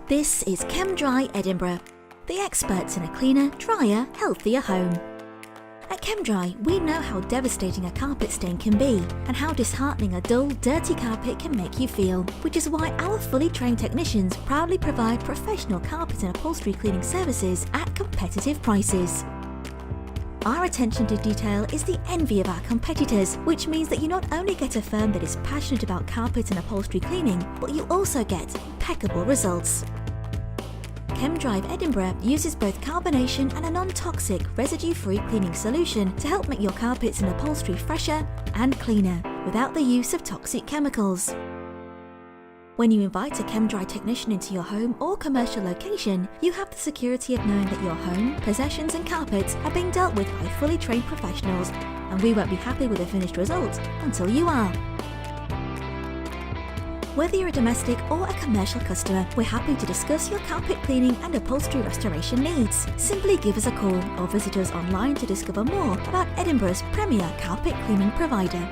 This is Chem-Dry Edinburgh, the experts in a cleaner, drier, healthier home. At Chem-Dry, we know how devastating a carpet stain can be and how disheartening a dull, dirty carpet can make you feel, which is why our fully trained technicians proudly provide professional carpet and upholstery cleaning services at competitive prices. Our attention to detail is the envy of our competitors, which means that you not only get a firm that is passionate about carpet and upholstery cleaning, but you also get impeccable results. Chem-Dry Edinburgh uses both carbonation and a non-toxic, residue-free cleaning solution to help make your carpets and upholstery fresher and cleaner, without the use of toxic chemicals. When you invite a Chem-Dry technician into your home or commercial location, you have the security of knowing that your home, possessions and carpets are being dealt with by fully trained professionals, and we won't be happy with the finished result until you are. Whether you're a domestic or a commercial customer, we're happy to discuss your carpet cleaning and upholstery restoration needs. Simply give us a call or visit us online to discover more about Edinburgh's premier carpet cleaning provider.